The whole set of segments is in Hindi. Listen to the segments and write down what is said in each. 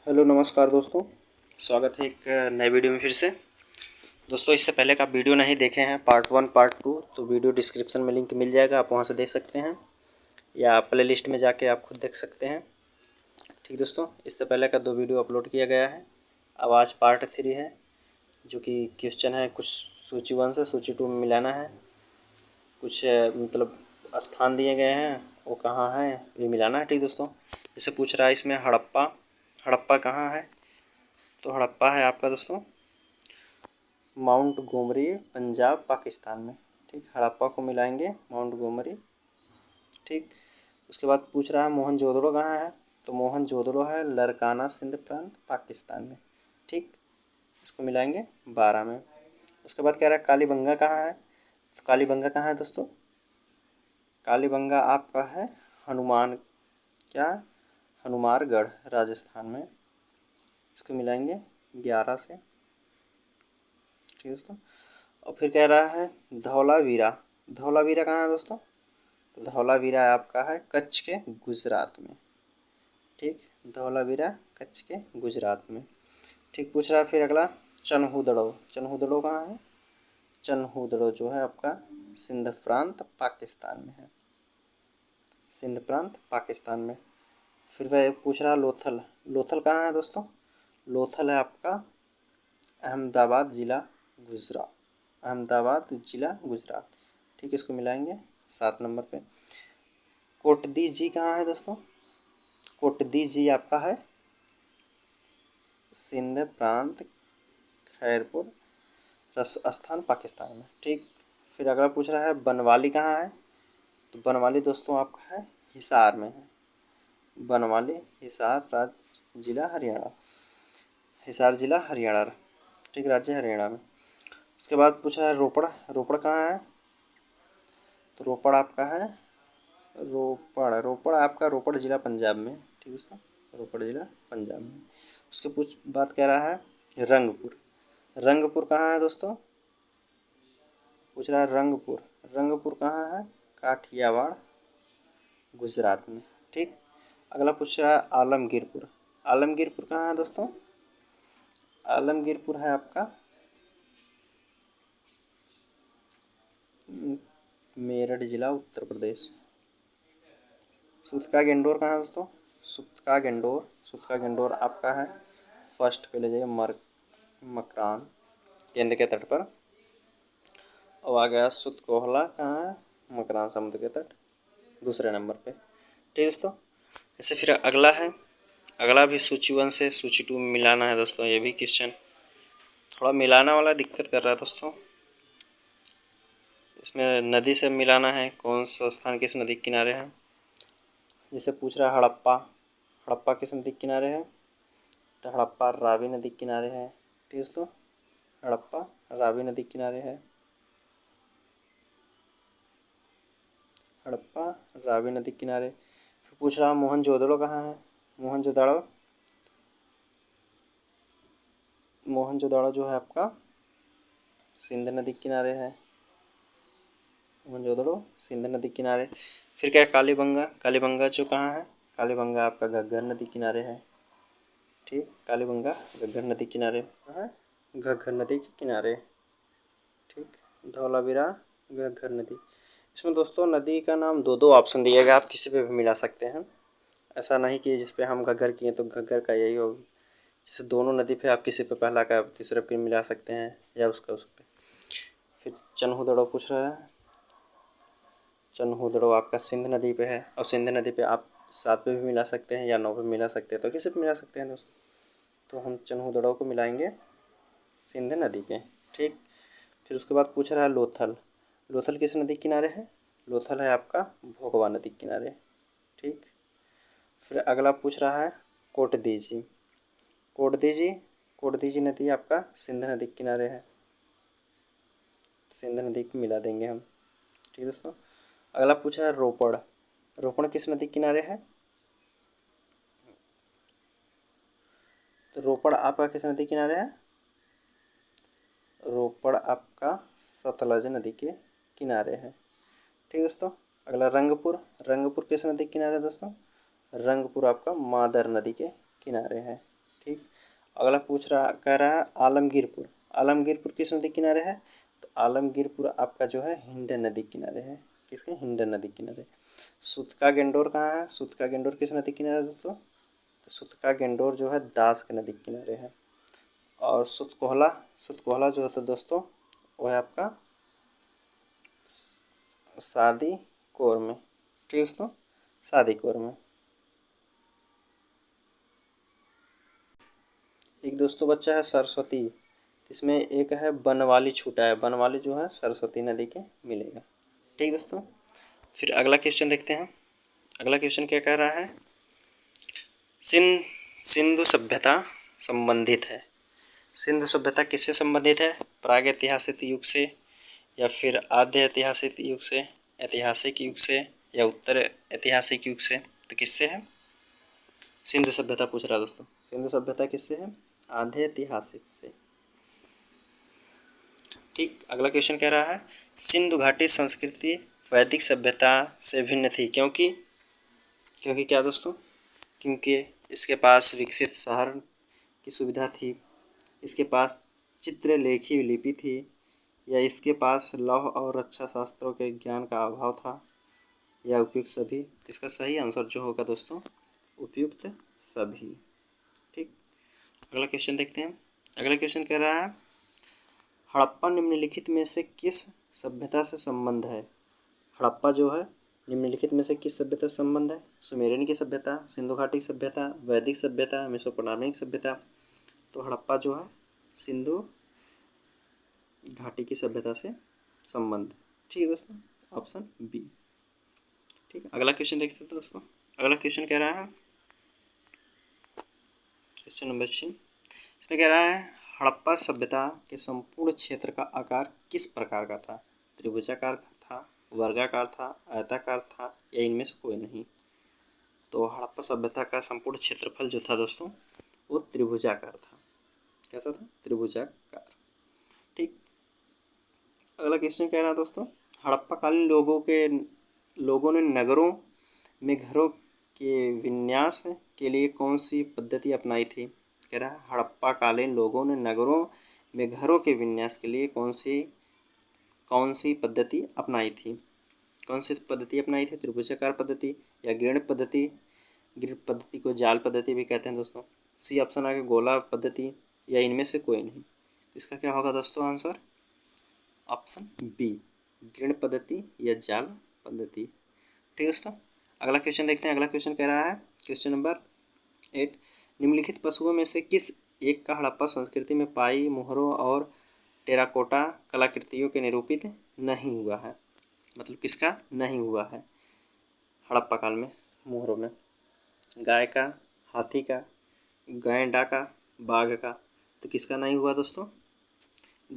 हेलो नमस्कार दोस्तों, स्वागत है एक नए वीडियो में फिर से। दोस्तों, इससे पहले का आप वीडियो नहीं देखे हैं पार्ट 1 पार्ट 2 तो वीडियो डिस्क्रिप्शन में लिंक मिल जाएगा, आप वहां से देख सकते हैं या प्ले लिस्ट में जाके आप खुद देख सकते हैं। ठीक दोस्तों, इससे पहले का 2 वीडियो अपलोड किया गया है। अब आज पार्ट 3 है, जो कि क्वेश्चन है कुछ सूची 1 से सूची 2 में मिलाना है। कुछ मतलब स्थान दिए गए हैं, वो कहाँ है ये मिलाना है। ठीक दोस्तों, जैसे पूछ रहा है इसमें हड़प्पा कहाँ है, तो हड़प्पा है आपका दोस्तों माउंट गोमरी, पंजाब पाकिस्तान में। ठीक, हड़प्पा को मिलाएंगे माउंट गोमरी। ठीक, उसके बाद पूछ रहा है मोहनजोदड़ो कहाँ है, तो मोहनजोदड़ो है लरकाना सिंध प्रांत पाकिस्तान में। ठीक, इसको मिलाएंगे 12 में। उसके बाद कह रहा है कालीबंगा कहाँ है, तो कालीबंगा कहाँ है दोस्तों, कालीबंगा आपका है हनुमानगढ़ राजस्थान में। इसको मिलाएंगे 11 से। ठीक है दोस्तों, और फिर कह रहा है धौलावीरा कहाँ है दोस्तों, तो धौलावीरा आपका है कच्छ के गुजरात में। ठीक, धौलावीरा कच्छ के गुजरात में। ठीक, पूछ रहा है फिर अगला चन्हूदड़ो कहाँ है, चन्हूदड़ो जो है आपका सिंध प्रांत पाकिस्तान में है, सिंध प्रांत पाकिस्तान में। फिर वह पूछ रहा लोथल कहाँ है दोस्तों, लोथल है आपका अहमदाबाद ज़िला गुजरात। ठीक, इसको मिलाएंगे 7 नंबर पे। कोटदी जी कहाँ है दोस्तों, कोटदी जी आपका है सिंध प्रांत खैरपुर राजस्थान पाकिस्तान में। ठीक, फिर अगला पूछ रहा है बनवाली कहाँ है, तो बनवाली दोस्तों आपका है हिसार में है, बनवाली हिसार जिला हरियाणा। ठीक, राज्य हरियाणा में। उसके बाद पूछा है रोपड़ कहाँ है, तो रोपड़ आपका है रोपड़ ज़िला पंजाब में। ठीक है दोस्तों, रोपड़ ज़िला पंजाब में। उसके बात कह रहा है रंगपुर कहाँ है दोस्तों, पूछ रहा है रंगपुर कहाँ है, काठियावाड़ गुजरात में। ठीक, अगला पूछ रहा है आलमगीरपुर कहाँ है दोस्तों, आलमगीरपुर है आपका मेरठ जिला उत्तर प्रदेश। सूतका गेंडोर कहाँ है दोस्तों, सूतका गेंडोर आपका है फर्स्ट पे ले जाइए मकरान केंद्र के तट पर। और आ गया सुतकोहला कहाँ है, मकरान समुद्र के तट दूसरे नंबर पे। ठीक दोस्तों, ऐसे फिर अगला भी सूची 1 से सूची 2 में मिलाना है दोस्तों। ये भी क्वेश्चन थोड़ा मिलाना वाला दिक्कत कर रहा है दोस्तों। इसमें नदी से मिलाना है, कौन सा स्थान किस नदी के किनारे है। जैसे पूछ रहा है हड़प्पा किस नदी के किनारे है, तो हड़प्पा रावी नदी के किनारे है। ठीक दोस्तों, हड़प्पा रावी नदी के किनारे है, हड़प्पा रावी नदी के किनारे। फिर पूछ रहा मोहनजोदड़ो कहाँ है, मोहनजोदड़ो जो है आपका सिंध नदी के किनारे है, मोहनजोदड़ो सिंध नदी के किनारे। फिर क्या कालीबंगा जो कहाँ है, कालीबंगा आपका घग्गर नदी किनारे है। ठीक, कालीबंगा घग्गर नदी किनारे है, घग्गर नदी के किनारे। ठीक, धौलावीरा घग्गर नदी। इसमें दोस्तों नदी का नाम 2 ऑप्शन दिया गया, आप किसी पे भी मिला सकते हैं। ऐसा नहीं कि जिस पे हम घग्गर किए तो घग्गर का यही होगी। जैसे दोनों नदी पे आप किसी पे पहला का तीसरे पे मिला सकते हैं या उसका उस पे। फिर चन्हूदड़ो पूछ रहा है, चन्हूदड़ो आपका सिंध नदी पे है, और सिंध नदी पे आप 7 पे भी मिला सकते हैं या 9 पे मिला सकते हैं, तो किसी पे मिला सकते हैं दोस्तों। तो हम चन्हूदड़ो को मिलाएंगे सिंध नदी पे। ठीक, फिर उसके बाद पूछ रहा है लोथल किस नदी के किनारे है, लोथल है आपका भोगवा नदी के किनारे। ठीक, फिर अगला पूछ रहा है कोटदीजी नदी आपका सिंध नदी के किनारे है, सिंध नदी को मिला देंगे हम। ठीक दोस्तों, अगला पूछा है रोपड़ किस नदी के किनारे है, तो रोपड़ आपका किस नदी के किनारे है, रोपड़ आपका सतलज नदी के किनारे है। ठीक दोस्तों, अगला रंगपुर किस नदी के किनारे है दोस्तों, रंगपुर आपका मादर नदी के किनारे है। ठीक। अगला पूछ रहा कह रहा है आलमगीरपुर। आलमगीरपुर किस नदी किनारे है? तो आलमगीरपुर आपका जो है हिंड नदी किनारे है। किसके? हिंड नदी किनारे। सुतका गेंडोर कहाँ है? सुतका गेंडोर किस नदी किनारे है दोस्तों? तो सुतका गेंडोर जो है दास के नदी किनारे है। और सुतकोहला, सुतकोहला जो होता है दोस्तों वो है आपका शादी कोर में। ठीक है दोस्तों, शादी कोर में। एक दोस्तों बच्चा है सरस्वती, इसमें एक है बनवाली छूटा है, बनवाली जो है सरस्वती नदी के मिलेगा। ठीक दोस्तों, फिर अगला क्वेश्चन देखते हैं। अगला क्वेश्चन क्या कह रहा है? सिंधु सभ्यता संबंधित है। सिंधु सभ्यता किससे संबंधित है? प्रागैतिहासिक युग से, या फिर आद्य ऐतिहासिक युग से, ऐतिहासिक युग से, या उत्तर ऐतिहासिक युग से? तो किससे है? सिंधु सभ्यता पूछ रहा है दोस्तों। सिंधु सभ्यता किससे है? आधे ऐतिहासिक से। ठीक। अगला क्वेश्चन कह रहा है सिंधु घाटी संस्कृति वैदिक सभ्यता से भिन्न थी, क्योंकि क्या दोस्तों? क्योंकि इसके पास विकसित शहर की सुविधा थी, इसके पास चित्रलेखी लिपि थी, या इसके पास लौह और रक्षा शास्त्रों के ज्ञान का अभाव था, या उपयुक्त सभी? तो इसका सही आंसर जो होगा दोस्तों उपयुक्त सभी। ठीक। अगला क्वेश्चन देखते हैं। अगला क्वेश्चन कह रहा है हड़प्पा निम्नलिखित में से किस सभ्यता से संबंध है? हड़प्पा जो है निम्नलिखित में से किस सभ्यता से संबंध है? सुमेरियन की सभ्यता, सिंधु घाटी सभ्यता, वैदिक सभ्यता, मेसोपोटामिक सभ्यता? तो हड़प्पा जो है सिंधु घाटी की सभ्यता से संबंध। ठीक है दोस्तों, ऑप्शन बी। ठीक है। अगला क्वेश्चन देखते हैं दोस्तों। अगला क्वेश्चन कह रहा है क्वेश्चन नंबर 6। इसमें कह रहा है हड़प्पा सभ्यता के संपूर्ण क्षेत्र का आकार किस प्रकार का था? त्रिभुजाकार था, वर्गाकार था, आयताकार था, या इनमें से कोई नहीं? तो हड़प्पा सभ्यता का संपूर्ण क्षेत्रफल जो था दोस्तों वो त्रिभुजाकार था। कैसा था? त्रिभुजाकार। ठीक। अगला क्वेश्चन कह रहा है दोस्तों हड़प्पा कालीन लोगों ने नगरों में घरों के विन्यास के लिए कौन सी पद्धति अपनाई थी? कह रहा है हड़प्पा कालीन लोगों ने नगरों में घरों के विन्यास के लिए कौन सी पद्धति अपनाई थी? कौन सी पद्धति अपनाई थी? त्रिभुजाकार पद्धति, या ग्रीड पद्धति? ग्रीड पद्धति को जाल पद्धति भी कहते हैं दोस्तों। सी ऑप्शन आगे गोला पद्धति, या इनमें से कोई नहीं? इसका क्या होगा दोस्तों आंसर? ऑप्शन बी, ग्रीड पद्धति या जाल पद्धति। ठीक है दोस्तों। अगला क्वेश्चन देखते हैं। अगला क्वेश्चन कह रहा है क्वेश्चन नंबर 8। निम्नलिखित पशुओं में से किस एक का हड़प्पा संस्कृति में पाई मोहरों और टेराकोटा कलाकृतियों के निरूपित नहीं हुआ है? मतलब किसका नहीं हुआ है हड़प्पा काल में मोहरों में? गाय का, हाथी का, गैंडा का, बाघ का? तो किसका नहीं हुआ दोस्तों?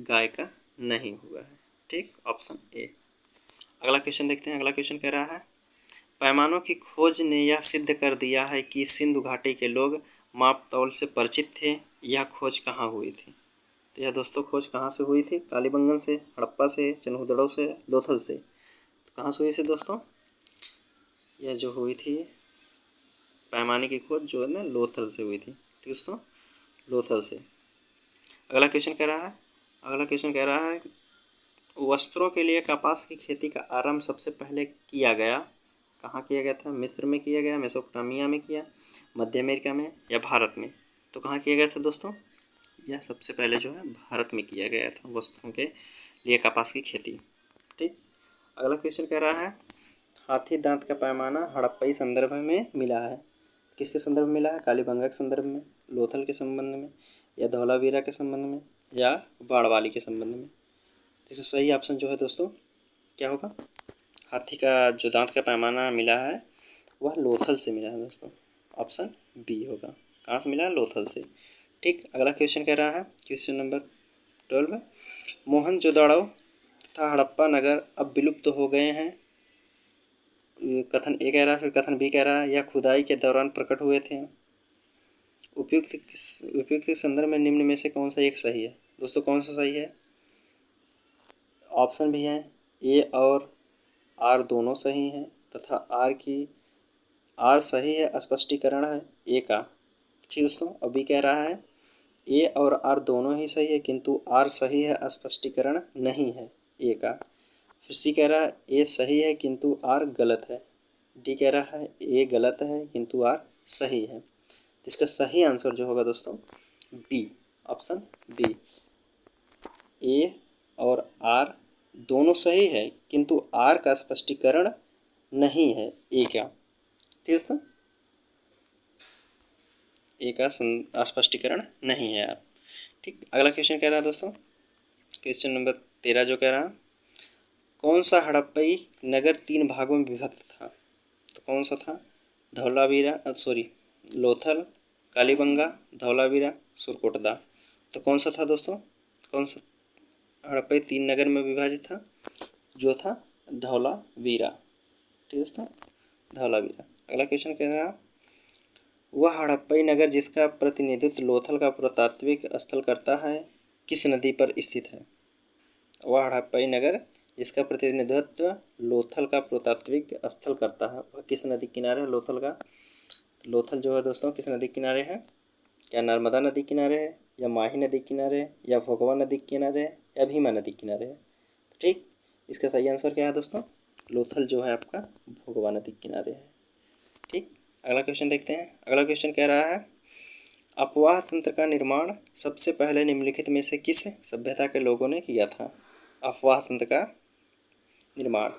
गाय का नहीं हुआ है। ठीक, ऑप्शन ए। अगला क्वेश्चन देखते हैं। अगला क्वेश्चन कह रहा है पैमानों की खोज ने यह सिद्ध कर दिया है कि सिंधु घाटी के लोग माप तौल से परिचित थे। यह खोज कहाँ हुई थी? तो यह दोस्तों खोज कहाँ से हुई थी? कालीबंगन से, हड़प्पा से, चनहुदड़ो से, लोथल से? तो कहाँ से हुई थी दोस्तों? यह जो हुई थी पैमाने की खोज जो है ना लोथल से हुई थी। ठीक दोस्तों, लोथल से। अगला क्वेश्चन कह रहा है वस्त्रों के लिए कपास की खेती का आरंभ सबसे पहले किया गया कहाँ किया गया था? मिस्र में किया गया, मेसोपोटामिया में किया, मध्य अमेरिका में, या भारत में? तो कहाँ किया गया था दोस्तों? यह सबसे पहले जो है भारत में किया गया था वस्त्रों के लिए कपास की खेती। ठीक। अगला क्वेश्चन कह रहा है हाथी दांत का पैमाना हड़प्पई संदर्भ में मिला है। किसके संदर्भ में मिला है? कालीबंगा के संदर्भ में, लोथल के संबंध में, या धौलावीरा के संबंध में, या बाड़वाली के संबंध में? देखो सही ऑप्शन जो है दोस्तों क्या होगा? हाथी का जो दांत का पैमाना मिला है वह लोथल से मिला है दोस्तों। ऑप्शन बी होगा। कहाँ से मिला है? लोथल से। ठीक। अगला क्वेश्चन कह रहा है क्वेश्चन नंबर 12। मोहनजोदड़ो तथा हड़प्पा नगर अब विलुप्त हो गए हैं। कथन ए कह रहा है, फिर कथन बी कह रहा है यह खुदाई के दौरान प्रकट हुए थे। उपयुक्त संदर्भ में निम्न में से कौन सा एक सही है? दोस्तों कौन सा सही है? ऑप्शन भी हैं ए और आर दोनों सही हैं, तथा आर सही है, स्पष्टीकरण है ए का। ठीक दोस्तों। अभी कह रहा है ए और आर दोनों ही सही है किंतु आर सही है स्पष्टीकरण नहीं है ए का। फिर सी कह रहा है ए सही है किंतु आर गलत है। डी कह रहा है ए गलत है किंतु आर सही है। तो इसका सही आंसर जो होगा दोस्तों बी, ऑप्शन बी। ए और आर दोनों सही है किंतु आर का स्पष्टीकरण नहीं है ए का। ठीक दोस्तों, ए का स्पष्टीकरण नहीं है आप। ठीक, अगला क्वेश्चन कह रहा है दोस्तों, क्वेश्चन नंबर 13 जो कह रहा है कौन सा हड़प्पई नगर 3 भागों में विभक्त था। तो कौन सा था? धौलावीरा, लोथल, कालीबंगा, धौलावीरा, सुरकोटदा। तो कौन सा था दोस्तों? कौन सा हड़प्पई 3 नगर में विभाजित था? जो था धौलावीरा। ठीक दोस्तों, धौलावीरा। अगला क्वेश्चन कह रहा है वह हड़प्पई नगर जिसका प्रतिनिधित्व लोथल का पुरातात्विक स्थल करता है किस नदी पर स्थित है। वह हड़प्पई नगर जिसका प्रतिनिधित्व लोथल का पुरातात्विक स्थल करता है वह किस नदी किनारे है? लोथल का। लोथल जो है दोस्तों किस नदी किनारे है? क्या नर्मदा नदी किनारे है, या माही नदी किनारे है, या भोगवा नदी किनारे है, या भीमा नदी किनारे है। ठीक, इसका सही आंसर क्या है दोस्तों? लोथल जो है आपका भोगवा नदी किनारे है। ठीक, अगला क्वेश्चन देखते हैं। अगला क्वेश्चन कह रहा है अपवाह तंत्र का निर्माण सबसे पहले निम्नलिखित में से किस सभ्यता के लोगों ने किया था। अपवाह तंत्र का निर्माण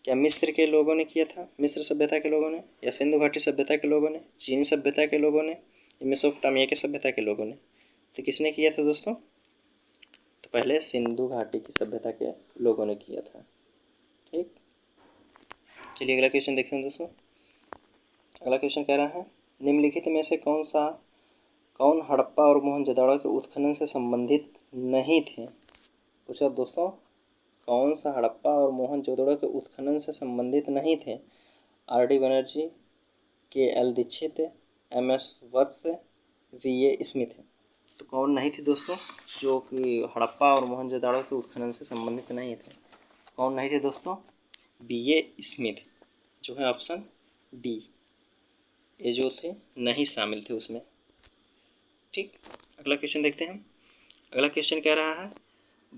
क्या मिस्र के लोगों ने किया था, मिस्र सभ्यता के लोगों ने, या सिंधु घाटी सभ्यता के लोगों ने, चीनी सभ्यता के लोगों ने, या मेसोपोटामिया के सभ्यता के लोगों ने। तो किसने किया था दोस्तों? तो पहले सिंधु घाटी की सभ्यता के लोगों ने किया था। ठीक, चलिए अगला क्वेश्चन देखते हैं दोस्तों। अगला क्वेश्चन कह रहा है निम्नलिखित में से कौन हड़प्पा और मोहनजोदड़ो के उत्खनन से संबंधित नहीं थे। पूछा दोस्तों कौन सा हड़प्पा और मोहनजोदड़ो के उत्खनन से संबंधित नहीं थे। R D. Banerjee, K L. Dikshit, M S. Vats, V A. Smith. तो कौन नहीं थे दोस्तों जो कि हड़प्पा और मोहनजोदड़ो के उत्खनन से संबंधित नहीं थे? कौन नहीं थे दोस्तों? वी.ए. स्मिथ जो है ऑप्शन डी, ये जो थे नहीं शामिल थे उसमें। ठीक, अगला क्वेश्चन देखते हैं। अगला क्वेश्चन कह रहा है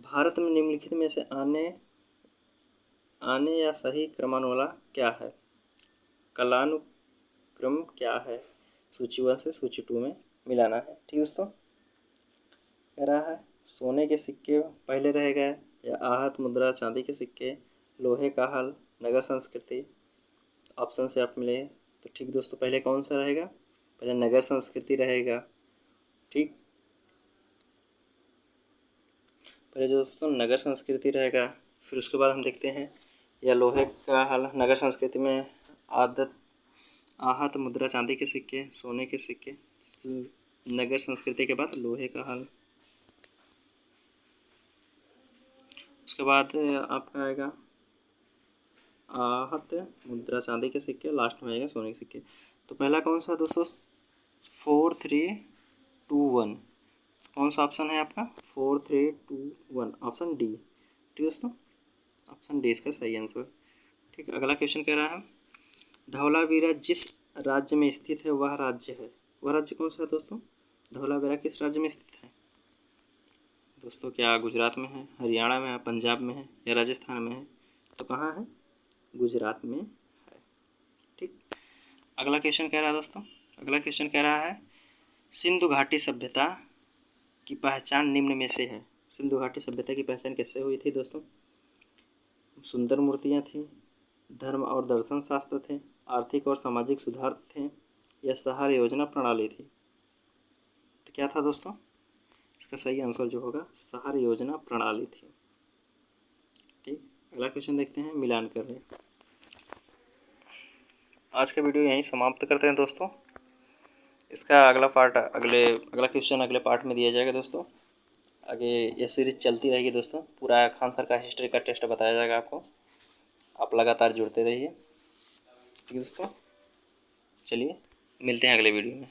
भारत में निम्नलिखित में से आने या सही क्रमानुला क्या है। कालानुक्रम क्या है? सूची 1 से सूची 2 में मिलाना है। ठीक दोस्तों, कह रहा है सोने के सिक्के पहले रह गए, या आहत मुद्रा, चांदी के सिक्के, लोहे का हल, नगर संस्कृति। ऑप्शन से आप मिले तो ठीक दोस्तों, पहले कौन सा रहेगा? पहले नगर संस्कृति रहेगा। ठीक, पहले जो दोस्तों नगर संस्कृति रहेगा, फिर उसके बाद हम देखते हैं या लोहे का हल। नगर संस्कृति में आहत मुद्रा, चांदी के सिक्के, सोने के सिक्के। नगर संस्कृति के बाद लोहे का हल, उसके बाद आपका आएगा आहत मुद्रा, चांदी के सिक्के, लास्ट में आएगा सोने के सिक्के। तो पहला कौन सा दोस्तों? 4, 3, 2, 1। कौन सा ऑप्शन है आपका? 4, 3, 2, 1, ऑप्शन डी। ठीक दोस्तों, ऑप्शन डी इसका सही आंसर। ठीक, अगला क्वेश्चन कह रहा है धौलावीरा जिस राज्य में स्थित है वह राज्य है। वह राज्य कौन सा है दोस्तों? धौलावीरा किस राज्य में स्थित है दोस्तों? क्या गुजरात में है, हरियाणा में है, पंजाब में है, या राजस्थान में है? तो कहाँ है? गुजरात में है। ठीक, अगला क्वेश्चन कह रहा है दोस्तों, अगला क्वेश्चन कह रहा है सिंधु घाटी सभ्यता की पहचान निम्न में से है। सिंधु घाटी सभ्यता की पहचान कैसे हुई थी दोस्तों? सुंदर मूर्तियाँ थी, धर्म और दर्शन शास्त्र थे, आर्थिक और सामाजिक सुधार थे, या शहर योजना प्रणाली थी। तो क्या था दोस्तों? इसका सही आंसर जो होगा शहर योजना प्रणाली थी। ठीक, अगला क्वेश्चन देखते हैं मिलान कर रहे हैं। आज का वीडियो यहीं समाप्त करते हैं दोस्तों। इसका अगला क्वेश्चन अगले पार्ट में दिया जाएगा दोस्तों। आगे ये सीरीज चलती रहेगी दोस्तों। पूरा खान सर का हिस्ट्री का टेस्ट बताया जाएगा आपको। आप लगातार जुड़ते रहिए। ठीक दोस्तों, चलिए मिलते हैं अगले वीडियो में।